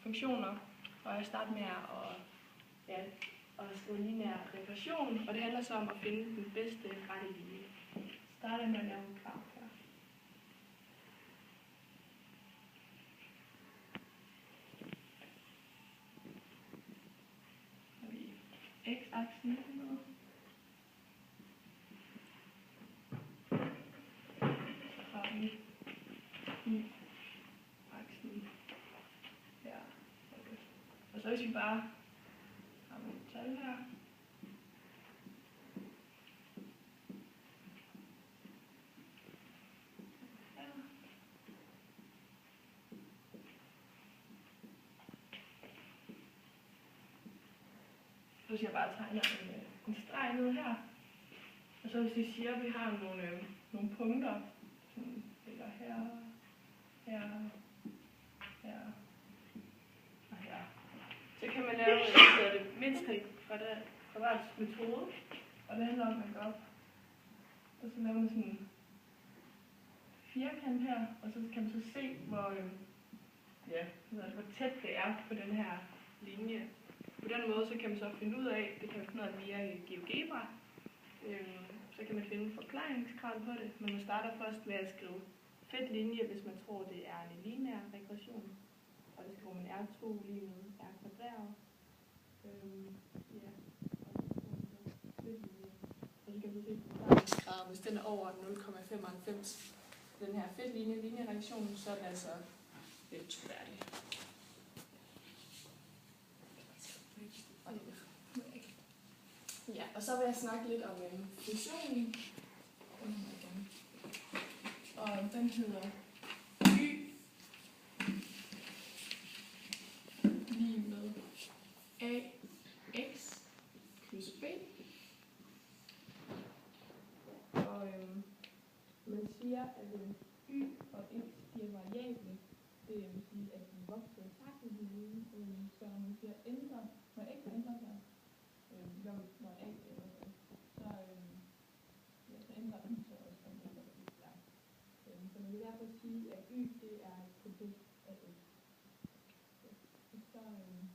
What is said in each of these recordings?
funktioner, og jeg starter med at skrive lineær regression, og det handler så om at finde den bedste rette linje. Starter med at lave en graf her. Har vi x-aksen med. Så har vi y-aksen her. Okay. Og så hvis vi bare har nogle tal her. Så hvis jeg bare tegner en streg ned her, og så hvis vi siger, at vi har nogle punkter, sådan ligger her, her, her og her, så kan man lave det mindste kvadratsmetode, og det handler om, at man går op, og så laver man sådan en firkant her, og så kan man så se, hvor tæt det er på den her linje. På den måde så kan man så finde ud af, det kan man finde ud af via GeoGebra, så kan man finde en forklaringsgrad på det, men man starter først med at skrive fedt linje, hvis man tror, det er en lineær regression, og det skriver man R2 lige med R kvadreret. Og så kan man se forklaringsgrad, hvis den er over 0,95, den her fedt lineær-regression, så er den altså lidt troværdig. Ja, og så vil jeg snakke lidt om funktionen. Og den hedder y lige med ax plus b. Og man siger, at y og x de er variable. Det vil sige, at de vokser i takt med hinanden. Så når man siger ændre, når x ændrer sig, når a ændrer sig, så ændrer den så også om ændrer sig. Så man vil derfor sige, at y det er et produkt af x. Og så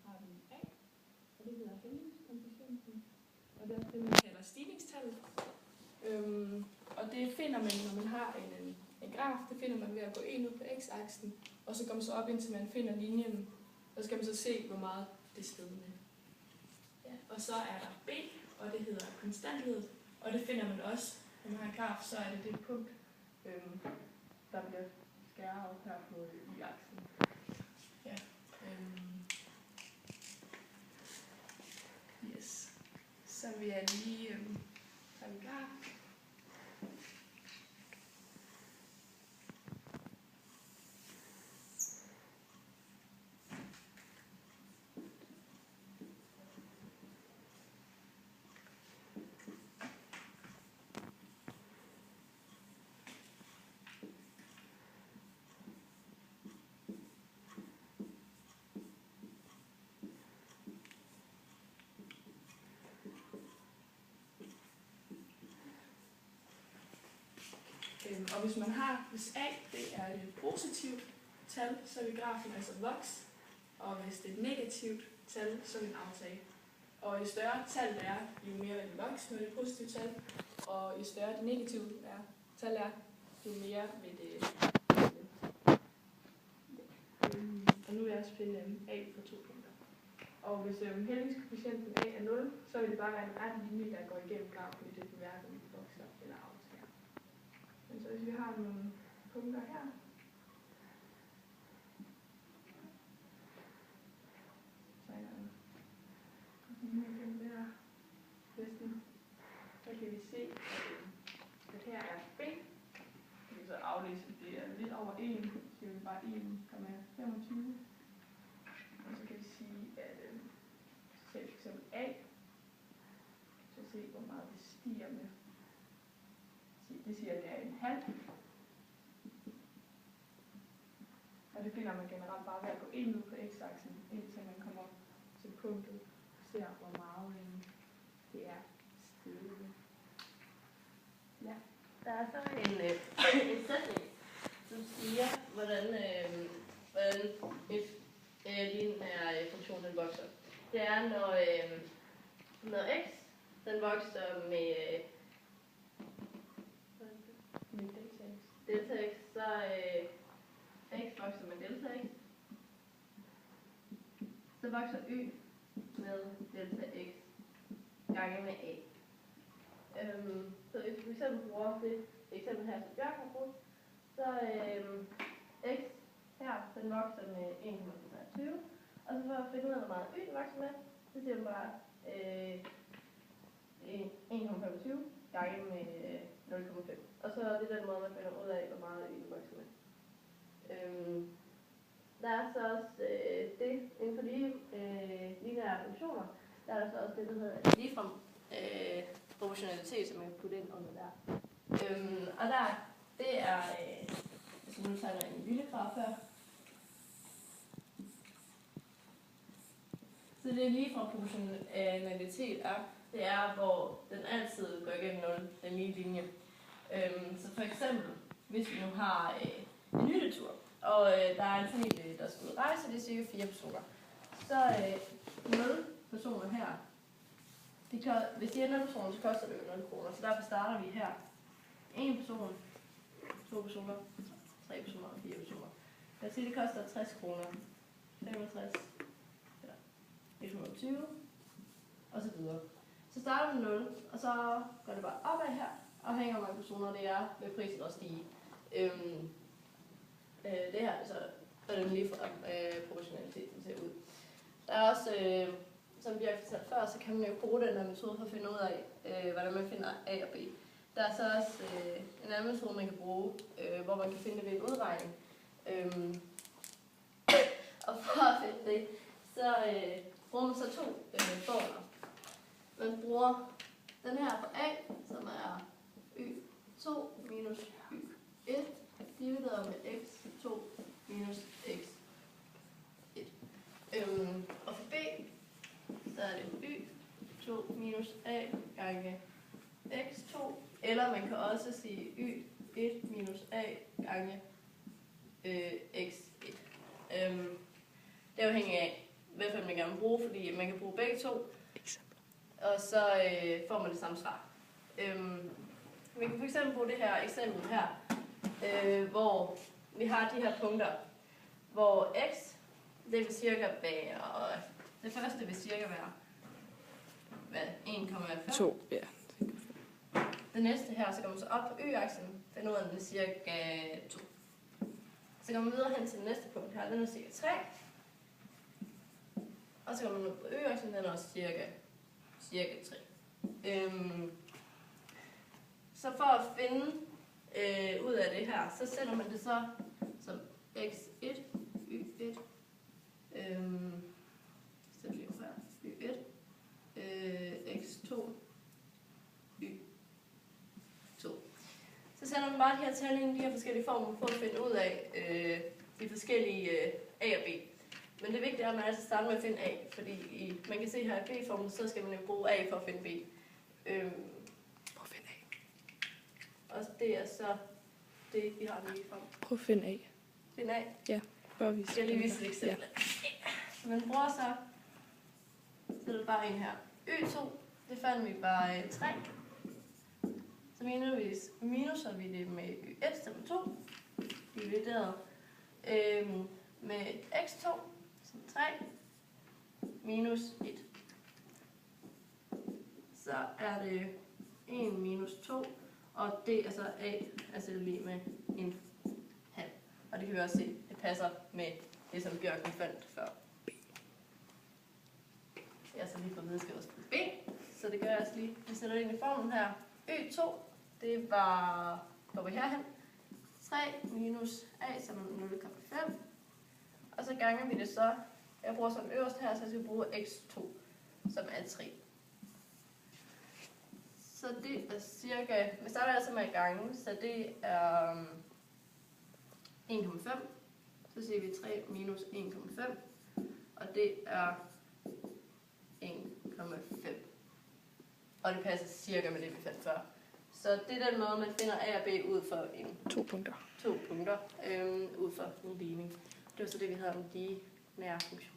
har vi a, og det hedder hældningskoefficienten, og det er det, man kalder stigningstallet. Og det finder man, når man har en graf, det finder man ved at gå ind ud på x-aksen, og så går man så op, indtil man finder linjen, og så kan man så se, hvor meget det skrider med. Ja. Og så er der b, og det hedder konstantledet, og det finder man også, når man har en graf, så er det punkt, der bliver skæret op her på y-aksen. Ja. Yes. Så vil jeg lige tage en graf. Og hvis A det er et positivt tal, så vil grafen altså vokse, og hvis det er et negativt tal, så vil den aftage. Og jo større tal det er, jo mere vil den vokse, når det er et positivt tal, og jo større det negative tal er, jo mere vil det. Og nu vil jeg også finde A på 2 punkter. Og hvis hældningskoefficienten A er 0, så vil det bare være en ret linje, der går igennem grafen i det hverken vokser eller aftager. Men så hvis vi har nogle punkter her, så kan vi se, at her er B. Vi kan så aflæse, at det er lidt over 1, så vi bare 1,25. Og så kan vi sige, at for eksempel A, så se hvor meget det stiger med. Det siger, at det er en halv. Og det finder man generelt bare ved at gå ind ud på x-aksen, indtil man kommer til punktet og ser, hvor meget det er steget. Ja. Der er så en sætning, som siger, hvordan lineære funktion den vokser. Det er, når x den vokser med delta x, så x vokser med delta x, så vokser y med delta x gange med a. Så hvis vi f.eks. bruger det eksempel her, som Bjørk har brugt, så x her, den vokser med 1,25, og så for at finde ud af, hvor meget y den vokser med, så siger man bare 1,25 gange med 0,5. Og så er det den måde, man finder ud af, hvor meget y den vokser med. Der er så også det inden for lineære funktioner, der er der så også det, der hedder ligefrem proportionalitet, som man kan putte ind under der. Og der, det er, hvis nu tager en lille graf her. Så det ligefrem proportionalitet det er, hvor den altid går igennem 0, den lige linje. Så for eksempel, hvis vi nu har en hyttetur, og der er en familie, der skal ud rejse, det er cirka 4 personer. Så 0 personer her. Hvis de er 0 personer, så koster det jo 0 kroner. Så derfor starter vi her. 1 person, 2 personer, 3 personer og 4 personer. Lad os sige, det koster 60 kroner. 65, eller 120, og så videre. Så starter vi med 0, og så går det bare opad her, og hænger mange personer, det er ved prisen også stige. Det her, så er det lige for proportionaliteten ser ud. Der er også, som vi har fortalt før, så kan man jo bruge den her metode for at finde ud af, hvordan man finder A og B. Der er så også en anden metode, man kan bruge, hvor man kan finde det ved en udregning. Og for at finde det, så bruger man så 2 formler. Man bruger den her for A, som er y2 minus y1, divideret med x2 minus x1. Og for B, så er det y2 minus a gange x2, eller man kan også sige y1 minus a gange x1. Det afhænger af, hvilken man gerne vil bruge, fordi man kan bruge begge to, og så får man det samme svar. Vi kan fx bruge det her eksempel her, hvor vi har de her punkter, hvor x, det vil cirka være, og det første vil cirka være 1,5. 2, ja. Det næste her, så går man så op på y-aksen, finder ud af, den er cirka 2. Så går man videre hen til det næste punkt her, den er cirka 3. Og så går man ud på y-aksen, den er også cirka 3. Så for at finde ud af det her, så sætter man det så som x1, y1, y1, x2, y2. Så sætter man bare de her tal ind i de her forskellige former for at finde ud af de forskellige A og B. Men det vigtige er, at man altid starter med at finde A, fordi man kan se her i B-formen, så skal man jo bruge A for at finde B. Prøv at finde A. Og det er så det, vi har lige frem. Prøv at finde A. Finde A? Ja, bare vise. Jeg lige vise et eksempel. Ja. Så man bruger så er det bare en her. Y2, det fandt vi bare 3. Så minuser vi det med y1, som 2, divideret med x2, som 3, minus 1. Så er det 1 minus 2, og det er så a, altså lige med en halv. Og det kan vi også se, det passer med det, som Bjørk fandt før. Jeg har så lige fået nedskrevet B, så det gør jeg også lige. Vi sætter det ind i formen her. Y2, det var, går vi herhen, 3 minus a, som er 0,5. Og så ganger vi det så, jeg bruger som øverst her, så jeg skal bruge x2, som er 3. Så det er cirka, vi starter altså med gange, så det er 1,5. Så siger vi 3 minus 1,5, og det er 1,5. Og det passer cirka med det, vi fandt før. Så det er den måde, man finder A og B ud for 2 punkter. Ud fra en ligning. Det var så det, vi havde om de nære funktioner.